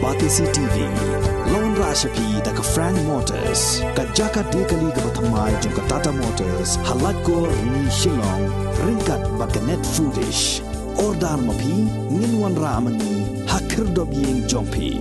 Batisi TV, Lone Rashapi da ka Frank Motors, ka Jaka Dekali ka Bathamai jong ka Tata Motors, Halat ko ni Shillong, ringkat ba ka Net Foodish, Ordar Mapi, Ninwan Ramani, Hakir Dobiyeng Jongpi.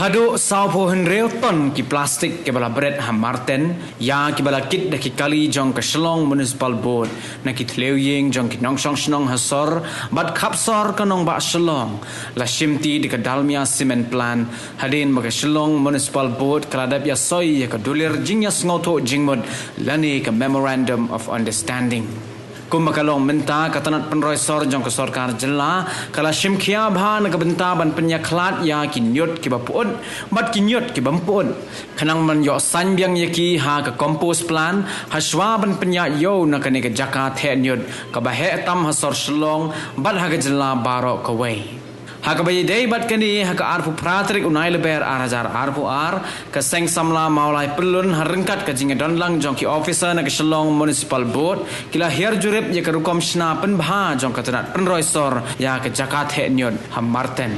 Haduk saupo henreu ton ki plastik ke bala bread hamarten ya ki bala kit de ki kali jong ke Shillong Municipal Board na ki tleuying jong ki nongsong shnong hasor bat khapsor kanong ba Shillong la shimti de ka dalmia cement plan hadin ba Shillong Municipal Board kaladap ya soi ya ka dulir jingya sngoto jingmod lani ka memorandum of understanding. Kumakalong menta katanat penroy sor jong ke sorkar jela kala shimkhia bha na kabenta ban penyaklat ya kinyot ki bapuon bat kinyot ki bampun kanang man yo san biang yaki ha ka compost plan haswa ban penya yo na kane ka jaka the nyot ka ba he tam hasor Shillong bat ha ka jela barok ka wei Haka bayi day bat kani haka arpu pratrik unai leber arajar arpu ka seng samla maulai pelun harengkat ka jinga donlang jong ki officer na ka Shillong Municipal Board kila her jurip ya ka rukom shna pen bha jong ka tanat penroy sor ya ka jakat he nyot ham marten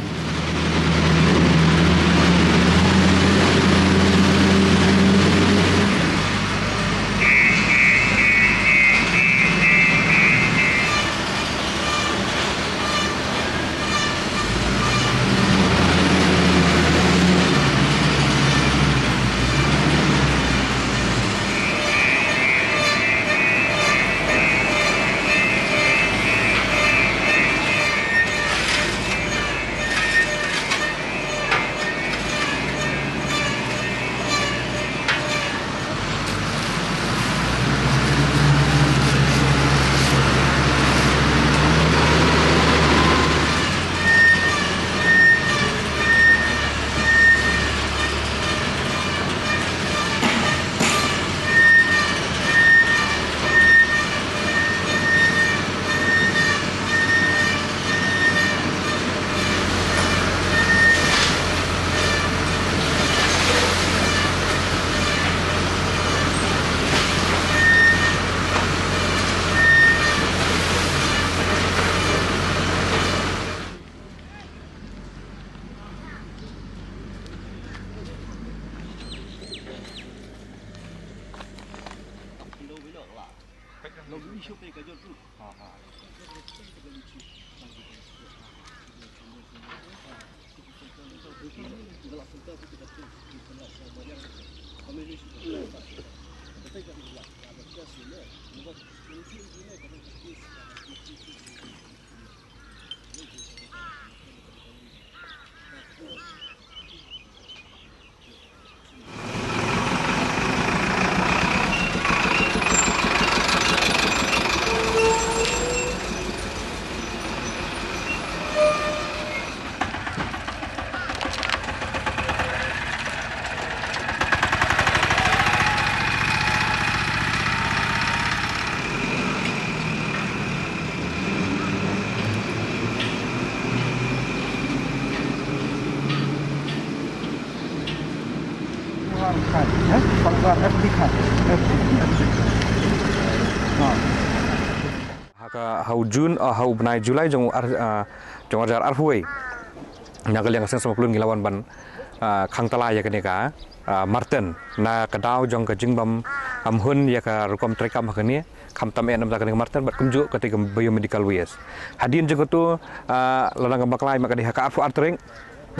hau Jun hau benai Julai jong ajar arhuai nagal yang seng sama pelun ngilawan ban khang talai ya keneka Martin na kadau jong ka jingbam amhun ya ka rukom trekam hakani kham tam enam ta keneka Martin bat kumju ketika biomedical waste hadin jeng tu lanang baklai maka di haka arfu artring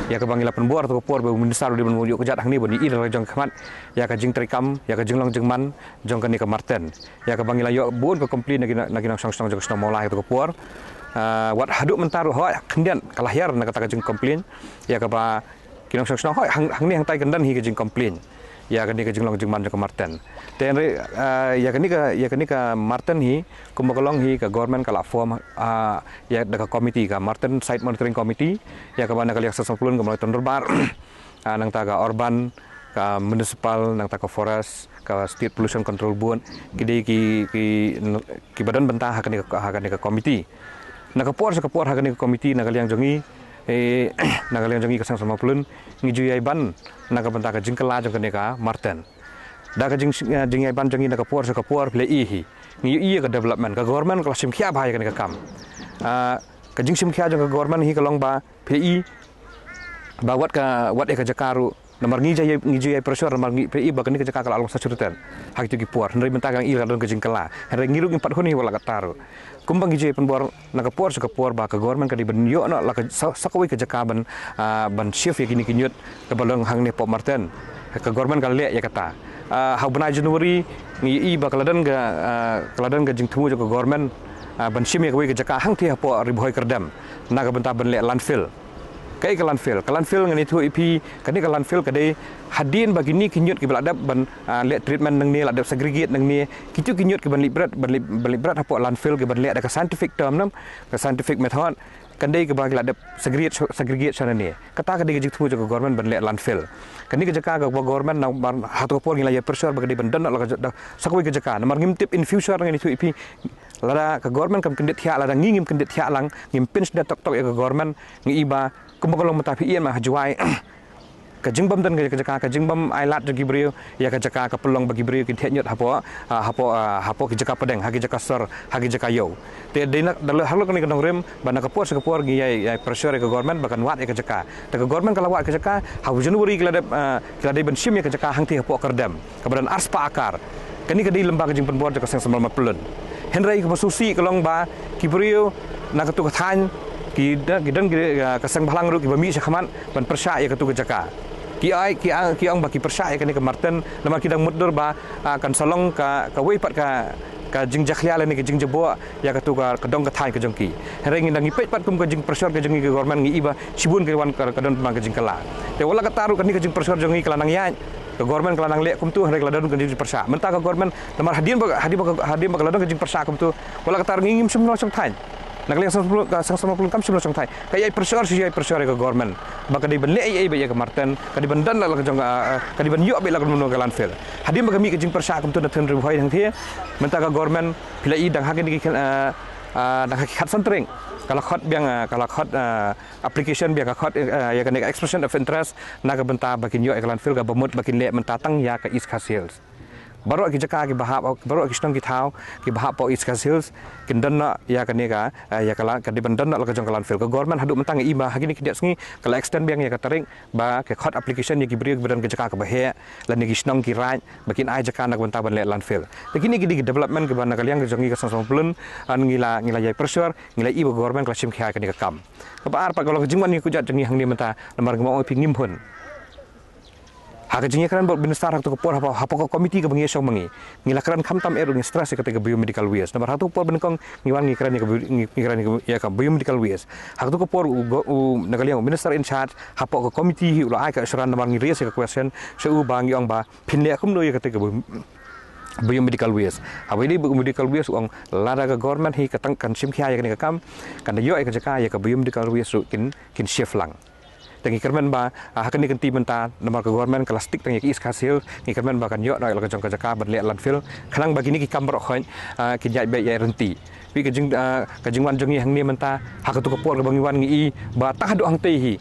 ya ka bangila penbuar atau por bau mendesar di menuju kejat hang ni boni i jong khamat ya ka jing trekam ya ka jinglong jengman jong keneka Martin ya ka bangila yo bun ka komplain nagi nang song jong sno molai atau por wat haduk mentaru ho kendian kalahyar na kata ka jing komplain ya ka ba kinong song hang ni hang tai kendan hi ka jing komplain ya kan ni ke jinglong jingman ke Martin ten ya kan ni ke Martin hi kumakalong hi ke government kala form ya da komiti ka Martin site monitoring committee ya ka bana kali 10 ke mulai bar nang taga urban ka municipal nang taga forest ka state pollution control board ki badan bentah hakan ke komiti nakapor hakan ke komiti nakaliang jongi nakaliang jongi kasang sama pulun ngiju ban nakabenta ka jingkala jong ka Martin da ka jing ban jongi nakapor play hi ngi ka development ka government ka sim khia bhai ka kam ka jing sim khia jong ka government hi ka long ba PI ba wat ka jakaru namar ngi jai pressure namar ngi PI ba ka ni ka jakaka along sa surutan hak tu ki por ndai benta ka ila don ka jingkala hari ngiru ngi pat honi wala ka taru kumbang gije penbor nakapor ba ka government ka di benyo no la ka sakoi ka jakaban ban shift ya kini kinyut ka balong hang ne Pop Martin ka government ka le ya kata ha bana January ngi ba kaladan ga jing thumu ka government ban shim ya ka jaka hang ti po ribhoi kerdam na ka benta ban le landfill kai ka landfill ngani thu IP kani ka landfill ka dei hadin bagi ni kinyut ki beladap ban le treatment nang ni ladap segregate nang ni kitu kinyut ki ban librat hapo landfill ki ban le ada ka scientific term nam ka scientific method kandai ke bagi ladap segregate sana ni kata ka dei jik thu jo government ban le landfill kani ka jaka ka government na hatu por ngila ya pressure bagi ban dan la sakoi ka jaka namar ngimtip in future ngani thu IP lada ka government kam kendit thia lada ngim kendit thia lang ngim pinch da tok ya ka government ngi iba kumakalong matapi ian mah juai ka jingbam dan ka jaka ka jingbam ailat gi brio ya ka jaka ka pelong bagi brio ki thanyot hapo ki jaka pedeng hagi jaka sor hagi jaka yo te dina dal halo kan nong rem bana ka por gi ya pressure ka government bakan wat ya ka jaka te ka government kala wat ka jaka ha Januari kila de ben sim ya ka jaka hang ti hapo kerdam ka badan arspa akar kani ka di lembaga jing penbor jaka sang semal mapelun henry ka masusi kalong ba ki brio na ka tu ka than ki kasang balang ru ki bami sakhaman ban persya ya katu jaka ki ang baki persya ya kani ke Martin nama kidang mudur ba kan salong ka wei pat ka jing jakhya le ni ke jing jebo ya katu ka dong ka thai ka jongki hereng ngi pet pat kum ka jing pressure ka jing ke government ngi iba sibun ke wan ka don ma ka jing kala te wala ka taru kani ka jing pressure jongi kala nang ya ka government kala nang le kum tu hereng ladon ka jing persya menta ka government namar hadim ba ladon ka jing persya kum tu wala ka taru ngim sum no song thai nakaliang sang sama pulun kam sumlo sang thai kaya pressure ke government baka di ben le ai ba ya ke Martin ka di ben dan la ka jong ka di ben yo be la ka mono ka landfill hadim ba mi ke jing persya kum tu na thun ru hoi thang thie menta ka government pila i dang hakin ki dang khat santring kala khot application biang ka khot ya ka expression of interest na ka benta bakin yo ke landfill ka bamut bakin le menta tang ya ka East Coast Hills baru ki jaka ki bahap baru ki stong ki thau ki bahap po East Coast Hills kindan na ya ka ni ka ya kala ka di bandan na ka jong landfill ka government hadu mentang iba hagini ki sngi kala extend biang ya ka taring ba ke khot application ya ki bri badan ki jaka ka bahe lan ni ki stong ki raj bakin ai jaka nak benta ban le landfill begini ki di development ki ban kaliang ki jongi ka sang plun ngila ya pressure ngila iba government ka sim khia ka ni ka kam ka ba ar pa kalau jingwan ni ku jat jongi hang ni menta namar ngmo pi ngim hun hak jingnya keran buat minister hak tu kepor apa komiti ke bengi song mengi ngila keran kamtam eru ngi stress ketika biomedical waste nomor satu por benkong ngiwan ngi keran ya ka biomedical waste hak tu kepor nagali yang minister in charge apa komiti ulah ai ka suran nomor ngi raise ka question seu bangi ong ba pinle akum no ya ketika biomedical waste hawi ni biomedical waste ong lada ka government hi katang kan sim khia ya ka kam kan yo ai ka jaka ya ka biomedical waste kin shift lang tangi kermen ba hakan ni kenti menta nomor ke government kelastik tangi East Coast Hills ni kermen ba kan yo na ka jong ka jaka ban le landfill khalang bagi ni ki kam ro khoi ki jai be ya renti pi ka jing wan jongi hang ni menta hak tu ka por ka bangi wan ngi ba ta hadu hang tei hi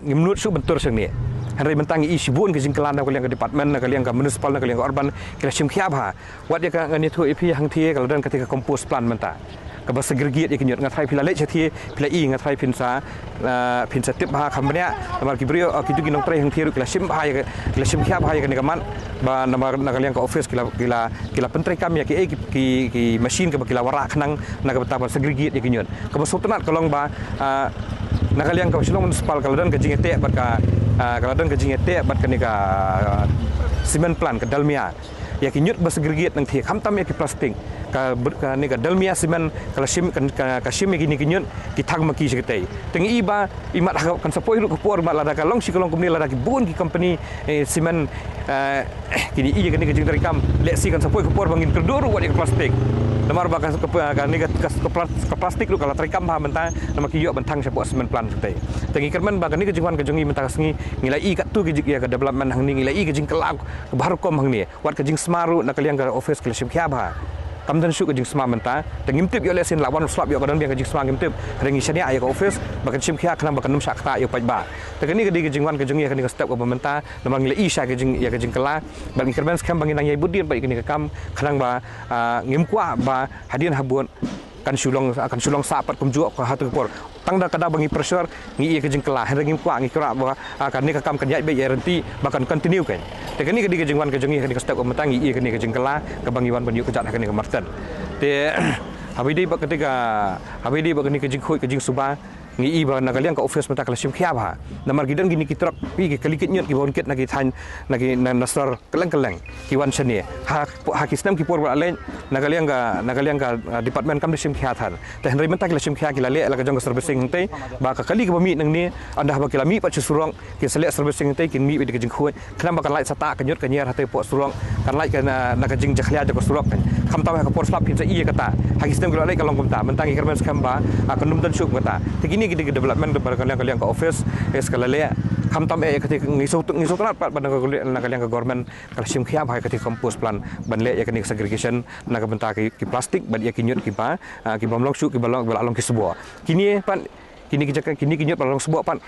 ngimnut su bentur sang ni hari mentang i sibun ke jing kelan ka liang ka department ka liang ka municipal ka liang ka urban kila sim khia ba wat ya ka ngani thu ipi hang thie ka dan ketika compost plan menta ka ba segregate ya kinyot ngathai pila le chathi pila i ngathai pinsa tip ba khamnya namar kibrio kitu kinong tre hang thiru kila sim ba ya kila sim khia ba ya ka man ba namar nakaliang ka office kila pentre kam ya ki machine ka kila wara khnang na ka betapa segregate ya kinyot ka ba sotenat kalong ba nakaliang ka silong municipal kaladan ka jingete bat ka kaladan ka jingete bat ka ni ka cement plant ka dalmia ya kinyut ba segregate nang thi khamtam ya ki plastic ka ni ka dalmia cement kala sim ka sim ki ni kinyut ki thang ma ki sektai tengi iba imat kan sapoi ru ko por ma lada ka long si kolong company lada ki bun ki company cement kini iya kini kejing terikam leksi kan sapoi kepor bangin keduru buat plastik lemar bakas ke plastik lu kalau terikam paham mentah nama kiyok bentang siapa semen plan sutai tengi kerman bagan ni kejingwan kejongi mentah sengi ngilai kat tu kejing ya ke development hang ni ngilai kejing kelak ke baru kom hang ni wat kejing semaru nak kalian ke office ke sim khiaba kam dan syuk kejing semar mentah tengi mtip yo lesin lawan slap yo kadang biang kejing semar mtip rengi syania ayah ke office bagan sim khia kenang bagan num sakta yo pajba tegani kejingwan kejongi kini ke step ke pemerintah nama ngilai sya kejing ya kejing kelak bagi kerman skam bangin nang yai budin baik kini ke kam kenang ba ngimkwa ba hadian habun kan sulong sapat kumjuak ke hatu kepor tang da kada bangi pressure ngi ke jing kelah hengi kwa ngi kra ba kan ni ka kam kan yai be renti bahkan continue kan te kani ke di ke jingwan ke jongi ke step umatang ngi ke ni ke jing kelah ke bangi wan banyu ke jat ke ni ke marten te habidi ba ketika habidi ba ni ke jing khoi ke jing suba ngi ba na kalian ka office mata kala sim khia ba namar gidan gini kitrak pi ke kalikit nyot ki bon ket nagi than nagi nasar keleng ki wan sene ha kistem ki por ba len na kalian ka department kam sim khia than te henry mata kala sim khia ki lale la ka jong servicing te ba ka kali ka mi nang ni anda ba kila mi pa surong ki selek servicing te ki mi be ke jing khoi kena ba kan lai sata ka nyot ka nyer ha te po surong kan lai ka na ka jing jakhlia ja ko surong kan kham taw ka por slap ki sa iya kata ha kistem ki lale ka long kumta mentangi kermen skam ba kanum dan syuk kata te kini kita development kepada kalian ke office sekali lagi kam tam ketika ngisuk terat pada kalian ke government kalau sim khia bahai ketika kompos plan banle ya kenika segregation nak bentar ki plastik bad ya kinyut ki ba ki bamlong syuk ki balong balong ki sebuah kini pan kini kinyut balong sebuah pan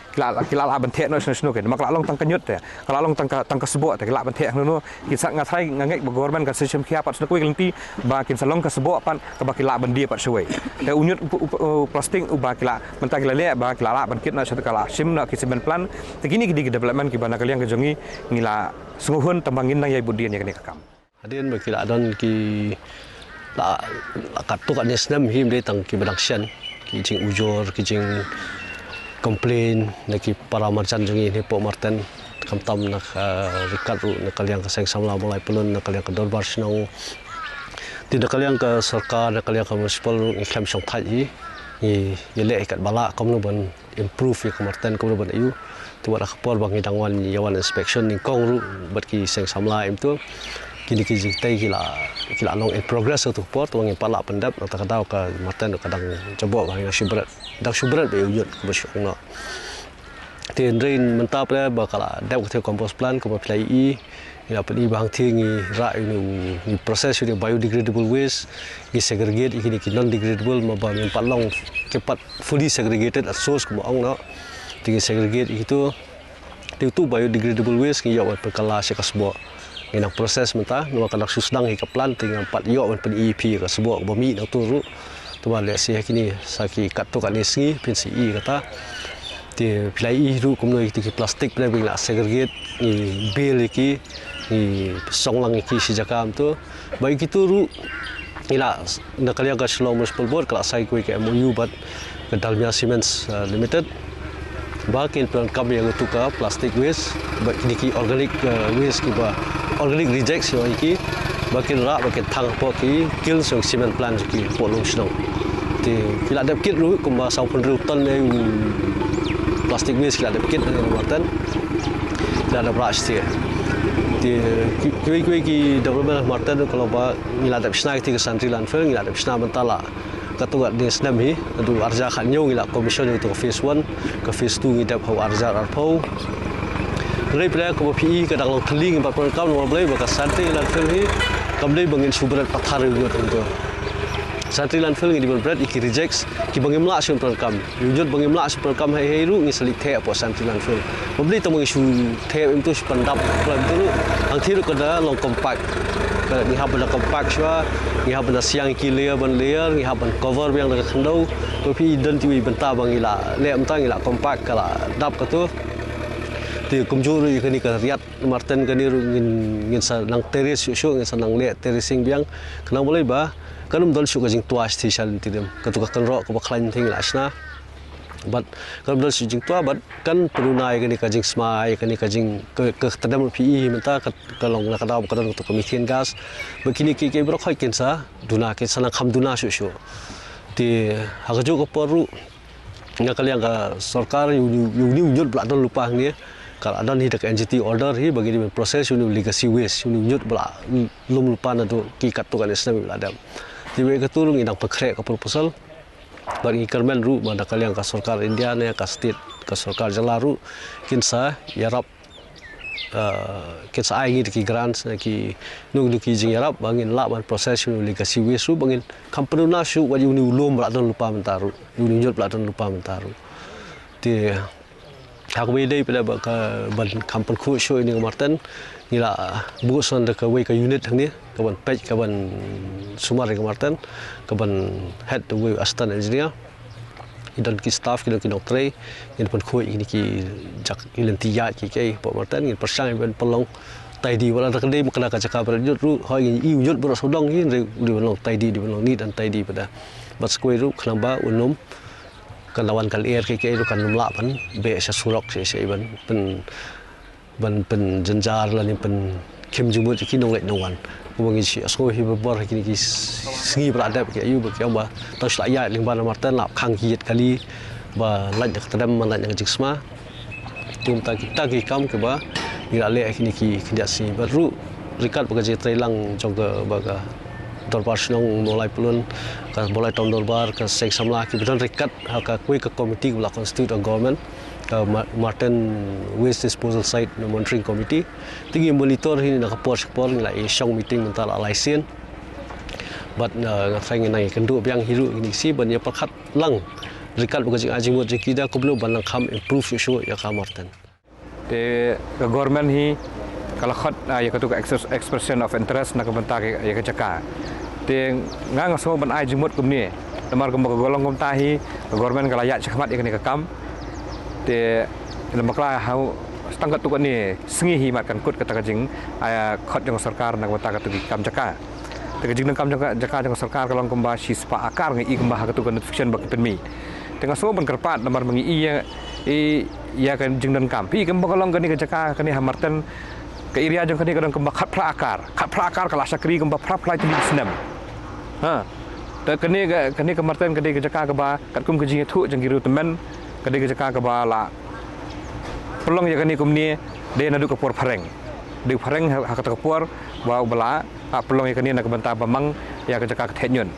kila bentek no sno kan mak lalong tang kinyut ya kalau lalong tang sebuah kila bentek no kisah ngathai ngangek government ka sim khia pat sno kuy lenti ba kin salong ka sebuah pan ka ba kila bandia pat suai te unyut plastik uba kila mentang kila le ba kila ban kit na satu kala sim na kisimen plan te kini di development ki bana kalian ke jongi ngila sunguhun tambangin nang yai budian ya kene kakam hadin ba kila don ki la katuk ane snam him de tang ki production ki jing ujor ki jing komplain naki para marjan jongi ni po marten kam tam nak rikat ru nak kalian ka seng samla mulai pelun nak kalian ka dorbar snong tidak kalian ke sarkar nak kalian ke municipal ikhlam song thai ni yele ikat bala kom no ban improve ke marten kom no ban ayu tu wala khapor bang idangwan yawan inspection ni kong ru bat ki seng samla im tu kini ki jing tai kila long in progress tu port wang pala pendap nak kadau ka marten kadang coba bang subrat dak subrat be uyut ke besok no tin rain mentap le bakala dau ke compost plan ko apply ila peli bang tingi ra ni proses ni biodegradable waste ni segregate ini ki non degradable ma ba min palong kepat fully segregated at source ko ong no tingi segregate itu biodegradable waste ni yawan perkala se kasbo ina proses menta no kanak susdang hi ka plan tinga pat yo wan peli EP ka sebo ba mi no turu tu ba le si kini saki kat tu kan ni pin si kata ti plai ru kom no ki plastik plai bing la segregate ni bel ki ni song lang ki si jakam tu bai ki turu ila na kalian ka Shillong Municipal Board kala sai ko ke MOU bat ke Dalmia Cements Limited bakin plan kami yang tukar plastic waste bak ki organic waste ki ba organic rejects yo ki bakin ra bakin thang po ki kiln song cement plant ki polong snong ti kila dap kit ru ko ba 6,000 ton le plastic waste kila dap kit ni marten kila dap rush ti ki development marten kalau ba ngila dap snag ti ke santri landfill ngila dap snag mentala katuat di snam hi adu arja khanyo ngila commission itu phase 1 ke phase 2 ngidap hau arja arpau rei pla ko pi ka dang thling ba per kam no blai ba ka santri landfill hi kamdei bangin subrat pathar yu tu santri landfill ngi di bread iki rejects ki bangim la sim per kam yujud bangim la sim per kam hai ru ngi selik the apo santri landfill mabli to ngi su the itu pandap plan tu ang thiru ka da long compact ni haban compact shwa ni haban siang ki layer ban layer ni haban cover yang dekat khandau to pi dan ti benta bangila le am tang ila compact kala dap ka tu ti kumjur ni kani ka riat marten kani ngin sa nang terrace shu ngin sa nang le terracing biang kanang boleh ba kanum dal shu ka jing tuas ti sal ti dem ka tu ka kan ro ko ba khlain thing la asna but kanum dal shu jing tua but kan perunai kani ka jing smai kani ka jing ke tadam pi menta ka long la ka daw ka don to methane gas begini ki bro khoi ken sa duna ke sanang kham duna shu ti hagaju ko poru nga kalian ka sarkar yu ni unyut bla don lupa ni kalau ada ni dekat NGT order hi bagi di proses unu legacy waste unu nyut bela lum lupa na tu ki kat tu kan Islam ada di we ka tulung indang pekrek ka proposal bagi kermen ru mana kalian ka sarkar India ne ka state ka sarkar jalaru kinsa yarap kinsa ai ki grants ki nung ki jing yarap bangin la ban proses unu legacy waste ru bangin company na shu wadi unu lum bela don lupa mentaru unu nyut bela don lupa mentaru ti aku beda pada ban kampung khu show ini Martin nila bukan dekat way ke unit ni kawan page kawan sumar ke Martin kawan head the way assistant engineer dan ki staff ki doktor ini pun khu ini ki jak ilentiat ki Pak Martin ini persang ben pelong taidi wala dekat dia kena kacaka berjut ru hoi ini unit beras sodong ini di belong taidi di belong ni dan taidi pada bas kuih ru kenapa unum kan lawan kal air ke itu kan numla pan be sa surok se ban jenjar la ni pen kim jumut ki nong lek nongan wong isi aso hi bor ki singi berada ke ayu be ba tos la ya ling ban Martin la khang ki kali ba lan jak tadam man lan jiksma tum ta kita ki kam ke ba ila le ki si baru rikat bagaje trailang jong baga Dorbar senang mulai pelun, kan mulai tahun Dorbar, kan sek samlah kemudian rekat hak kui ke komiti gula constitute of government, Martin Waste Disposal Site Monitoring Committee, tinggi monitor ini nak kapor nilai isong meeting mentala license, but ngakai ngai kendu biang hiru ini si ban ya perkat lang rekat bagaje ajimut jekida ko belum banang kam improve isu ya ka Martin. The government hi kalau khot ya ketuk expression of interest nak bentak ya kecaka te ngang semua ban ai jumut kum ni lemar kum golong kum tahi government kala ya chakmat ya ni kam te lemar kala hau stangkat tu ni sengi hi mat kan kut kata kajing aya khot jong sarkar nak bentak tu kam caka te kajing kam jaka jong sarkar kalong kum ba si spa akar ngi kum ba ketuk notification bak penmi tengah semua ban kerpat lemar mengi ya kan jing dan kampi kum golong kan ni kecaka kan ni Martin ke area jong kani kadang kembak khat pra akar kala sakri kembak pra plai tin senam ha te kani ke Martin kani ke jaka ke ba kat kum ke jing thu jang giru temen kani ke jaka ke ba la pelong ya kani kum ni de nadu ke por phareng de phareng ha kata ke por wa bala pelong ya kani nak banta bamang ya ke jaka ke thenyun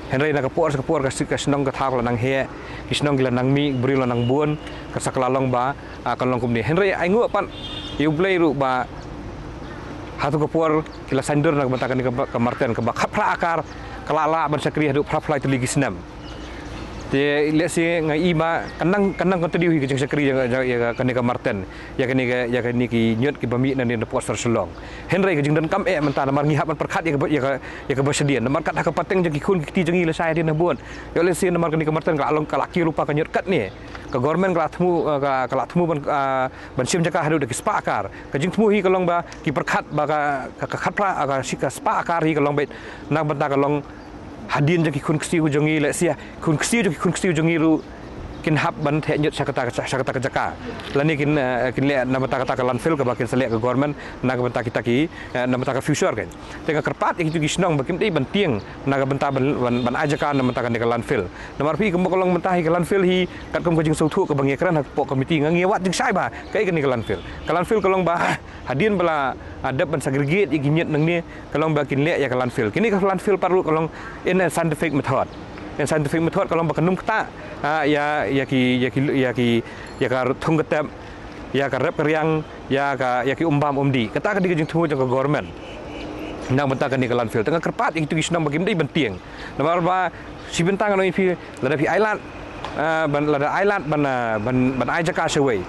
henry nak ke por ke senong ke thak la nang he kisnong gila nang mi bri la nang buon ke saklalong ba kalong kum ni henry ai ngu pan you play ru ba hatu kepur kila sandur nak bentakan ke Martin ke bakap pra akar kelala bersakri hadu pra flight ligi senam te lihat si ngai ima kanang kontinu hi ke sakri ya kani ke Martin ya kani ki nyut ki bami nan ni poster selong henry ke jing dan kam mentah namar ngihap man perkhat ya ke bersedian namar kat ke pateng jeng ki kun ki jengi le sai din buon ya le si namar kani ke Martin kalong kalaki lupa ke nyut kat ni ke government kala temu ban sim jaka hadu de spa akar ke jing temu hi kalong ba ki perkhat ba ka khat pra ka sika spa akar hi kalong bet nak benta kalong hadin jaki kun kstiu jongi le sia kun kstiu jongi ru kin hab ban the nyut sakata jaka lani kin le na benta kata landfill ke bakin selek ke government na benta kita ki na benta future kan tengah kerpat itu gisnong bakin ti bantieng na benta ban ajaka na benta ke landfill nomor pi ke kolong benta ke landfill hi kat kum kajing sautu ke bangekran hak pok komiti ngewat jing sai ba kai ke landfill kolong ba hadin bala ada ban segregate iginyet nang ni kolong bakin le ya ke landfill kini ke landfill perlu kolong in scientific method kalau bakenum kita ya ka thung ketep ya ka rep kriang ya ki umbam umdi kata ka digejing thu jang government nang benta kan ni landfill tengah kerpat itu gisnam bagi mendai bentiang nomor ba si bentang no ifi lada fi island ban ai jaka sewai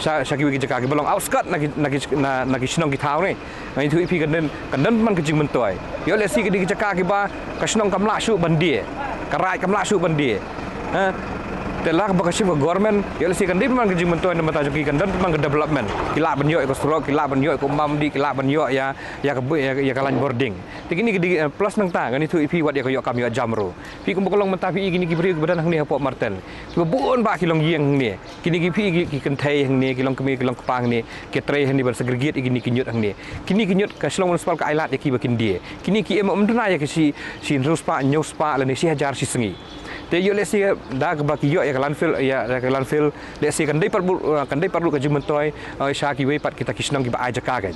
Saki wiki jaka belong outskirt nagi senong ki thau ni ngai thu ipi kan man kejing mentoi yo le si ki jaka ki ba ka senong kamla su bandie karai kamla su bandie ha telah bakasi government yo le si kan man kejing mentoi na mata joki kan man ke development kila banyo ko stro kila banyo ko mam di kila banyo ya kalan boarding tikini plus nang ta ngani thu ipi wat ya ko yo kam yo jamro pi kum kolong menta pi gini ki beri badan hang ni Pok Martin ki buon ba kilong yeng ni kini ki pi ki kentai hang ni kilong kemi kilong kepang ni ke tre hang ni ber segregate gini kinyut hang ni kini kinyut ka selong municipal ka ailat ya ki bakin dia kini ki emduna ya ki si ruspa nyuspa la ni si hajar si sengi te yo le si da ka baki yo ya ya landfill let's say kan dai perlu ke jimantoi sha ki we pat kita kisnong ki ba aja ka kan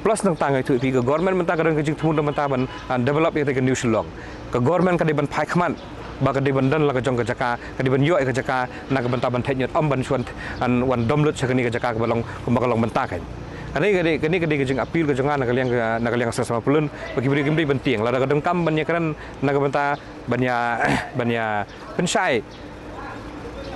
plus nang tangai tu pi ke government mentah kadang ke jing thumun mentah ban develop ya ke new shillong ke government ka dai ban phai khman ba ka dai ban dan la ka jong ka jaka ka dai ban yo ka jaka na ka banta ban thai nyot ban chuan an wan domlut cha ni ka jaka ka balong ka balong mentah kan Kani ke jeng apil ke jangan nak kalian sama pulun bagi beri penting. Lada kadang kam banyak kan nak benta banyak pensai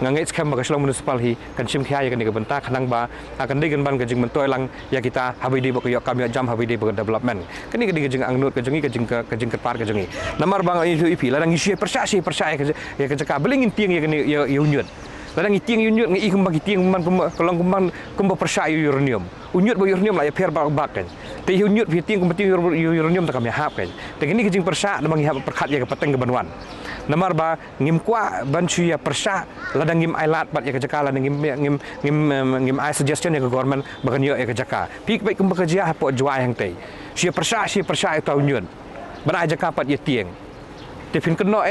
ngangai skam bagi selong municipal hi kan sim khia kan ke benta kanang ba akan digan ban ke jeng mentoi lang ya kita habidi bak yo kami jam habidi bak development. Kani ke jeng angnut ke jeng ke par ke jengi. Namar bang itu ipi ladang isu percaya ya ke jaka belingin tiang ya kan ya unyut. Ladang tiang unyut ngi bagi tiang man kolong kumba percaya uranium. Unyut bo uranium la ya per bak kan. Te unyut pi tiang kumba uranium tak kami hap kan. Te ini ke jeng percaya namang hap perkat ya ke peteng ke banwan. Namar ba ngim kwa bancu ya persa ladang ngim ailat bat ya ke jaka ladang ngim ai suggestion ya ke government bagan ya ke jaka pi baik kum bekerja hapo jua yang tei sia persa itu nyun ban ai jaka pat ya tieng te fin keno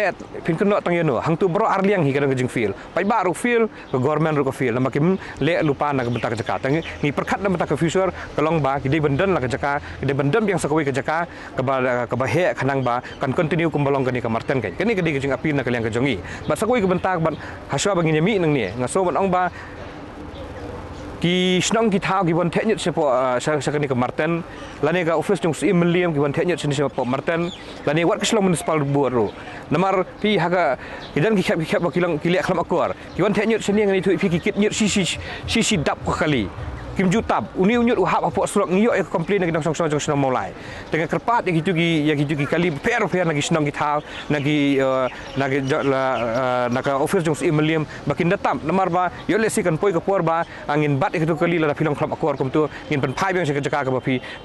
tang yeno hang tu bro arliang hi kadang jing feel pai baru feel ke government ru ke feel makim le lupa nak bentak ke jaka tang ni perkat nak bentak ke future kelong ba kidai benden la ke jaka kidai bendem yang sakoi ke jaka ke ba he khanang ba kan continue kum balong ke ni ke marten kai kini kidai jing api nak kalian ke jongi ba sakoi ke bentak ban haswa bagi nyami nang ni ngaso ban ong ba ki snong ki thau ki bon thanyut sepo sakani ke marten lani ga office jong si milliam ki bon thanyut sini sepo marten lani wat keslong municipal buat ro namar pi haga idan ki khap bakilang ki lek khlam akor ki bon thanyut sini ngani tu pi ki kit nyut si dap ko kali kim jutab uni unyut uhap apa surat ngiyok ya komplain lagi nang song song mulai dengan kerpat yang gitu kali per lagi senang kita lagi nak office jong milliam bakin datam namar ba yo lesikan poi ke por ba angin bat itu kali la film klub akor kum tu ngin pen phai bang jaka ka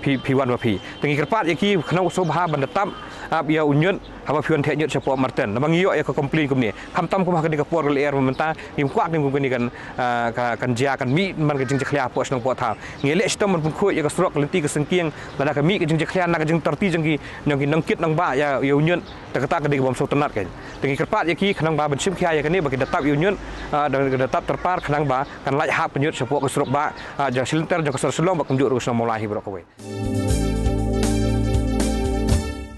pi wan ba pi tengi kerpat ya ki khnau sobha ban datam ab ya unyut haba pion the nyut sepo marten namang ngiyok ya komplain kum ni khamtam kum ha ka por le air mementa ngim kwak nim kum ni kan jia kan mi man ka jing khlia po po thang ngele stom man pun khoi ya ka srok lenti ka sengkieng lada ka mi ka jing khlian nak jing terti jing ki nang kit nang ba ya unyun ta ka ka dik bom so tenat kan tengi kerpat ya ki khnang ba ban sim khia ya ka ni ba ki datap unyun dan datap terpar khnang ba kan lai hap penyut sepo ka srok ba ja silinter ja ka sar sulong ba kum ju ru mulai bro ko we